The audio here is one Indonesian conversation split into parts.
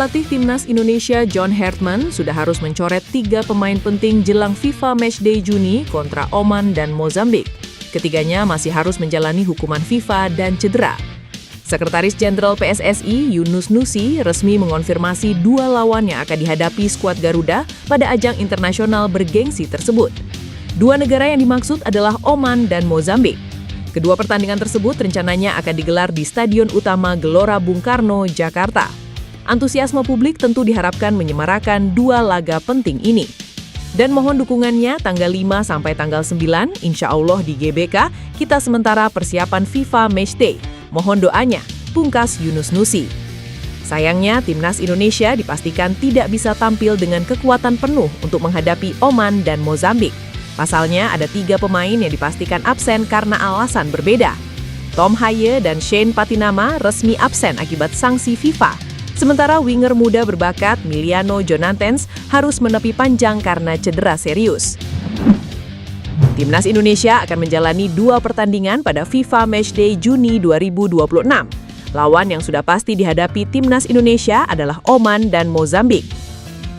Pelatih Timnas Indonesia John Hartman sudah harus mencoret 3 pemain penting jelang FIFA Matchday Juni kontra Oman dan Mozambik. Ketiganya masih harus menjalani hukuman FIFA dan cedera. Sekretaris Jenderal PSSI Yunus Nusi resmi mengonfirmasi 2 lawan yang akan dihadapi skuad Garuda pada ajang internasional bergengsi tersebut. 2 negara yang dimaksud adalah Oman dan Mozambik. Kedua pertandingan tersebut rencananya akan digelar di Stadion Utama Gelora Bung Karno, Jakarta. Antusiasme publik tentu diharapkan menyemarakan 2 laga penting ini. Dan mohon dukungannya tanggal 5 sampai tanggal 9, insya Allah di GBK, kita sementara persiapan FIFA Matchday. Mohon doanya, pungkas Yunus Nusi. Sayangnya, Timnas Indonesia dipastikan tidak bisa tampil dengan kekuatan penuh untuk menghadapi Oman dan Mozambik. Pasalnya, ada 3 pemain yang dipastikan absen karena alasan berbeda. Tom Haye dan Shane Patinama resmi absen akibat sanksi FIFA. Sementara winger muda berbakat Miliano Jonathans harus menepi panjang karena cedera serius. Timnas Indonesia akan menjalani 2 pertandingan pada FIFA Matchday Juni 2026. Lawan yang sudah pasti dihadapi Timnas Indonesia adalah Oman dan Mozambik.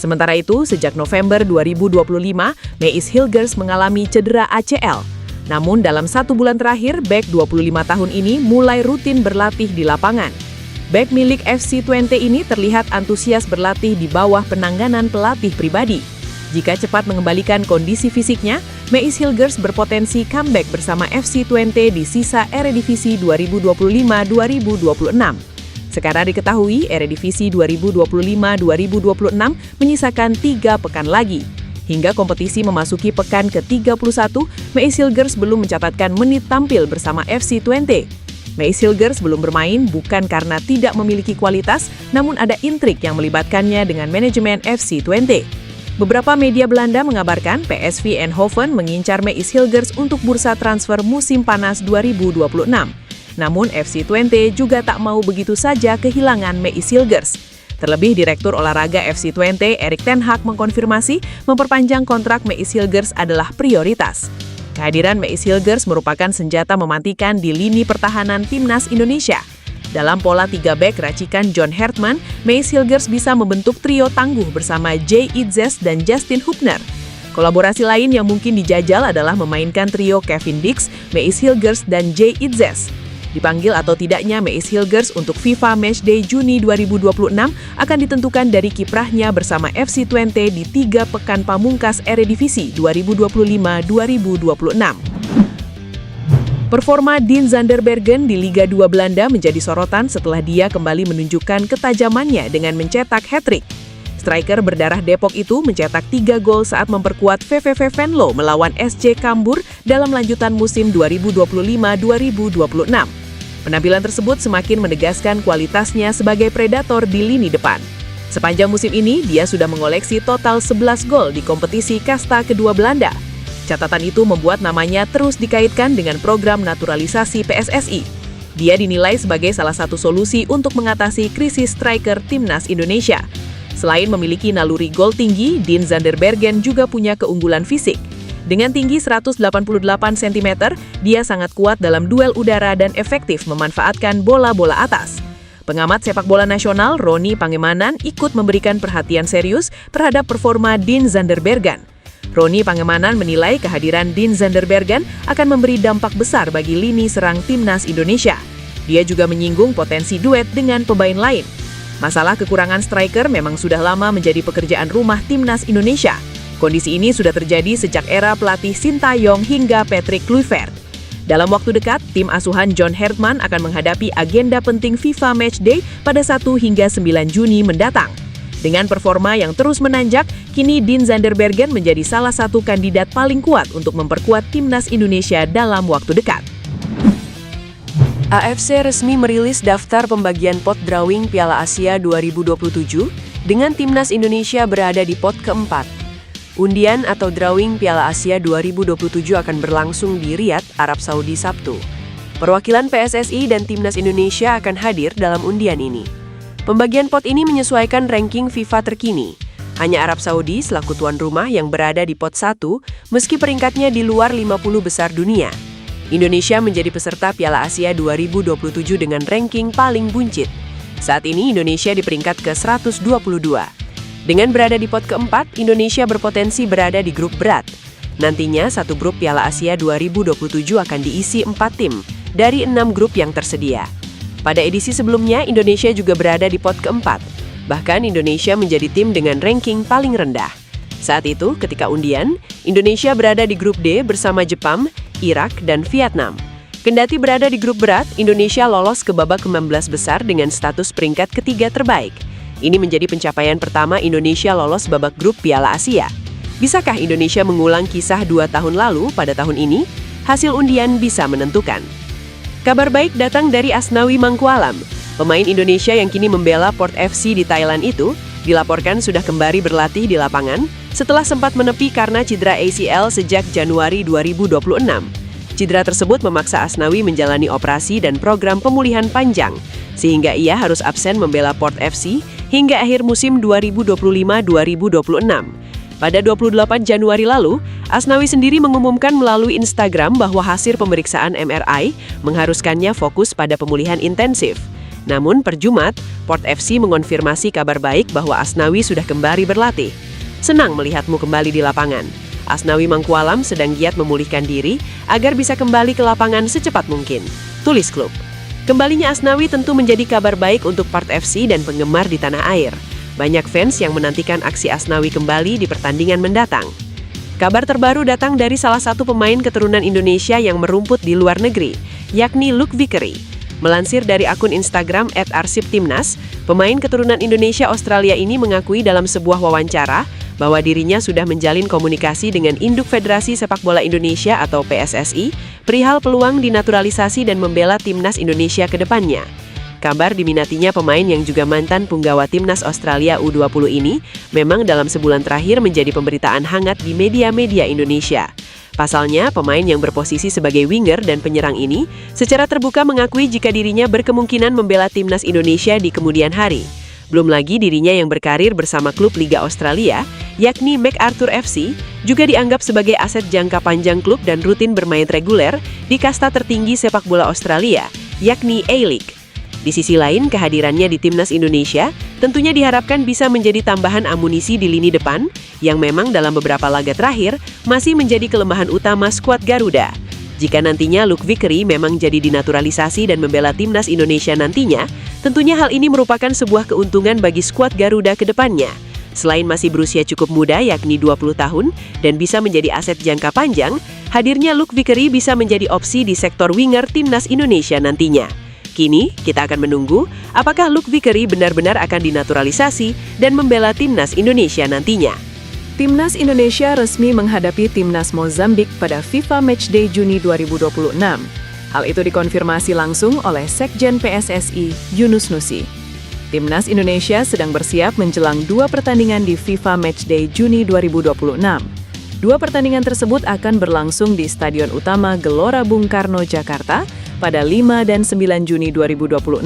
Sementara itu, sejak November 2025, Meis Hilgers mengalami cedera ACL. Namun dalam 1 bulan terakhir, bek 25 tahun ini mulai rutin berlatih di lapangan. Bek milik FC Twente ini terlihat antusias berlatih di bawah penanganan pelatih pribadi. Jika cepat mengembalikan kondisi fisiknya, Meis Hilgers berpotensi comeback bersama FC Twente di sisa Eredivisie 2025-2026. Sekarang diketahui Eredivisie 2025-2026 menyisakan 3 pekan lagi. Hingga kompetisi memasuki pekan ke-31, Meis Hilgers belum mencatatkan menit tampil bersama FC Twente. Meis Hilgers belum bermain bukan karena tidak memiliki kualitas, namun ada intrik yang melibatkannya dengan manajemen FC Twente. Beberapa media Belanda mengabarkan PSV Eindhoven mengincar Meis Hilgers untuk bursa transfer musim panas 2026. Namun FC Twente juga tak mau begitu saja kehilangan Meis Hilgers. Terlebih Direktur Olahraga FC Twente Erik ten Hag mengkonfirmasi memperpanjang kontrak Meis Hilgers adalah prioritas. Kehadiran Meis Hilgers merupakan senjata mematikan di lini pertahanan Timnas Indonesia. Dalam pola 3 bek racikan John Hartman, Meis Hilgers bisa membentuk trio tangguh bersama Jay Itzes dan Justin Hubner. Kolaborasi lain yang mungkin dijajal adalah memainkan trio Kevin Dix, Meis Hilgers, dan Jay Itzes. Dipanggil atau tidaknya Meis Hilgers untuk FIFA Matchday Juni 2026 akan ditentukan dari kiprahnya bersama FC Twente di 3 pekan pamungkas Eredivisie 2025-2026. Performa Dean Zanderbergen di Liga 2 Belanda menjadi sorotan setelah dia kembali menunjukkan ketajamannya dengan mencetak hat-trick. Striker berdarah Depok itu mencetak 3 gol saat memperkuat VVV Venlo melawan SC Cambuur dalam lanjutan musim 2025-2026. Penampilan tersebut semakin menegaskan kualitasnya sebagai predator di lini depan. Sepanjang musim ini, dia sudah mengoleksi total 11 gol di kompetisi kasta kedua Belanda. Catatan itu membuat namanya terus dikaitkan dengan program naturalisasi PSSI. Dia dinilai sebagai salah satu solusi untuk mengatasi krisis striker Timnas Indonesia. Selain memiliki naluri gol tinggi, Dean Zanderbergen juga punya keunggulan fisik. Dengan tinggi 188 cm, dia sangat kuat dalam duel udara dan efektif memanfaatkan bola-bola atas. Pengamat sepak bola nasional Roni Pangemanan ikut memberikan perhatian serius terhadap performa Dean Zanderbergen. Roni Pangemanan menilai kehadiran Dean Zanderbergen akan memberi dampak besar bagi lini serang Timnas Indonesia. Dia juga menyinggung potensi duet dengan pemain lain. Masalah kekurangan striker memang sudah lama menjadi pekerjaan rumah Timnas Indonesia. Kondisi ini sudah terjadi sejak era pelatih Sintayong hingga Patrick Kluivert. Dalam waktu dekat, tim asuhan John Hartman akan menghadapi agenda penting FIFA Matchday pada 1 hingga 9 Juni mendatang. Dengan performa yang terus menanjak, kini Dean Zanderbergen menjadi salah satu kandidat paling kuat untuk memperkuat Timnas Indonesia dalam waktu dekat. AFC resmi merilis daftar pembagian pot drawing Piala Asia 2027 dengan Timnas Indonesia berada di pot keempat. Undian atau drawing Piala Asia 2027 akan berlangsung di Riyadh, Arab Saudi Sabtu. Perwakilan PSSI dan Timnas Indonesia akan hadir dalam undian ini. Pembagian pot ini menyesuaikan ranking FIFA terkini. Hanya Arab Saudi selaku tuan rumah yang berada di pot 1, meski peringkatnya di luar 50 besar dunia. Indonesia menjadi peserta Piala Asia 2027 dengan ranking paling buncit. Saat ini Indonesia di peringkat ke-122. Dengan berada di pot keempat, Indonesia berpotensi berada di grup berat. Nantinya, satu grup Piala Asia 2027 akan diisi 4 tim dari 6 grup yang tersedia. Pada edisi sebelumnya, Indonesia juga berada di pot keempat. Bahkan Indonesia menjadi tim dengan ranking paling rendah. Saat itu, ketika undian, Indonesia berada di grup D bersama Jepang, Irak, dan Vietnam. Kendati berada di grup berat, Indonesia lolos ke babak 16 besar dengan status peringkat ketiga terbaik. Ini menjadi pencapaian pertama Indonesia lolos babak grup Piala Asia. Bisakah Indonesia mengulang kisah 2 tahun lalu pada tahun ini? Hasil undian bisa menentukan. Kabar baik datang dari Asnawi Mangkualam. Pemain Indonesia yang kini membela Port FC di Thailand itu dilaporkan sudah kembali berlatih di lapangan setelah sempat menepi karena cedera ACL sejak Januari 2026. Cedera tersebut memaksa Asnawi menjalani operasi dan program pemulihan panjang, sehingga ia harus absen membela Port FC hingga akhir musim 2025-2026. Pada 28 Januari lalu, Asnawi sendiri mengumumkan melalui Instagram bahwa hasil pemeriksaan MRI mengharuskannya fokus pada pemulihan intensif. Namun per Jumat, Port FC mengonfirmasi kabar baik bahwa Asnawi sudah kembali berlatih. Senang melihatmu kembali di lapangan. Asnawi Mangkualam sedang giat memulihkan diri agar bisa kembali ke lapangan secepat mungkin, tulis klub. Kembalinya Asnawi tentu menjadi kabar baik untuk Port FC dan penggemar di tanah air. Banyak fans yang menantikan aksi Asnawi kembali di pertandingan mendatang. Kabar terbaru datang dari salah satu pemain keturunan Indonesia yang merumput di luar negeri, yakni Luke Vickery. Melansir dari akun Instagram @arsiptimnas, pemain keturunan Indonesia Australia ini mengakui dalam sebuah wawancara bahwa dirinya sudah menjalin komunikasi dengan Induk Federasi Sepak Bola Indonesia atau PSSI perihal peluang dinaturalisasi dan membela timnas Indonesia ke depannya. Kabar diminatinya pemain yang juga mantan punggawa timnas Australia U20 ini memang dalam sebulan terakhir menjadi pemberitaan hangat di media-media Indonesia. Pasalnya, pemain yang berposisi sebagai winger dan penyerang ini secara terbuka mengakui jika dirinya berkemungkinan membela timnas Indonesia di kemudian hari. Belum lagi dirinya yang berkarir bersama klub Liga Australia, yakni MacArthur FC, juga dianggap sebagai aset jangka panjang klub dan rutin bermain reguler di kasta tertinggi sepak bola Australia, yakni A-League. Di sisi lain, kehadirannya di timnas Indonesia tentunya diharapkan bisa menjadi tambahan amunisi di lini depan yang memang dalam beberapa laga terakhir masih menjadi kelemahan utama skuad Garuda. Jika nantinya Luke Vickery memang jadi dinaturalisasi dan membela timnas Indonesia nantinya, tentunya hal ini merupakan sebuah keuntungan bagi skuad Garuda ke depannya. Selain masih berusia cukup muda yakni 20 tahun dan bisa menjadi aset jangka panjang, hadirnya Luke Vickery bisa menjadi opsi di sektor winger timnas Indonesia nantinya. Kini, kita akan menunggu apakah Luke Vickery benar-benar akan dinaturalisasi dan membela timnas Indonesia nantinya. Timnas Indonesia resmi menghadapi timnas Mozambik pada FIFA Matchday Juni 2026. Hal itu dikonfirmasi langsung oleh Sekjen PSSI, Yunus Nusi. Timnas Indonesia sedang bersiap menjelang 2 pertandingan di FIFA Matchday Juni 2026. 2 pertandingan tersebut akan berlangsung di Stadion Utama Gelora Bung Karno, Jakarta, pada 5 dan 9 Juni 2026.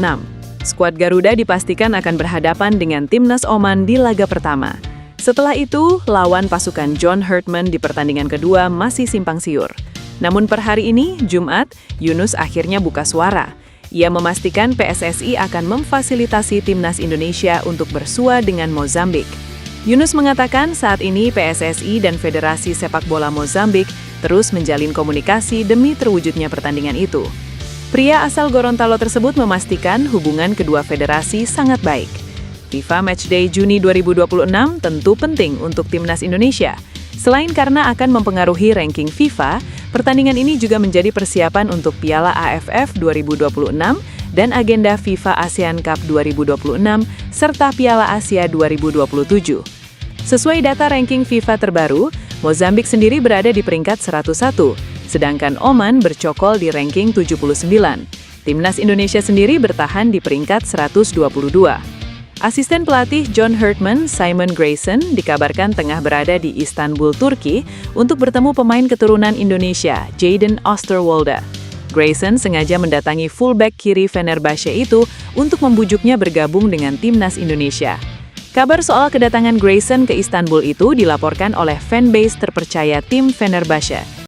Skuad Garuda dipastikan akan berhadapan dengan timnas Oman di laga pertama. Setelah itu, lawan pasukan John Herdman di pertandingan kedua masih simpang siur. Namun per hari ini, Jumat, Yunus akhirnya buka suara. Ia memastikan PSSI akan memfasilitasi timnas Indonesia untuk bersua dengan Mozambik. Yunus mengatakan saat ini PSSI dan Federasi Sepak Bola Mozambik terus menjalin komunikasi demi terwujudnya pertandingan itu. Pria asal Gorontalo tersebut memastikan hubungan kedua federasi sangat baik. FIFA Matchday Juni 2026 tentu penting untuk timnas Indonesia. Selain karena akan mempengaruhi ranking FIFA, pertandingan ini juga menjadi persiapan untuk Piala AFF 2026 dan agenda FIFA ASEAN Cup 2026 serta Piala Asia 2027. Sesuai data ranking FIFA terbaru, Mozambik sendiri berada di peringkat 101. Sedangkan Oman bercokol di ranking 79. Timnas Indonesia sendiri bertahan di peringkat 122. Asisten pelatih John Herdman, Simon Grayson, dikabarkan tengah berada di Istanbul, Turki untuk bertemu pemain keturunan Indonesia, Jadon Oosterwolde. Grayson sengaja mendatangi fullback kiri Fenerbahce itu untuk membujuknya bergabung dengan timnas Indonesia. Kabar soal kedatangan Grayson ke Istanbul itu dilaporkan oleh fanbase terpercaya tim Fenerbahce.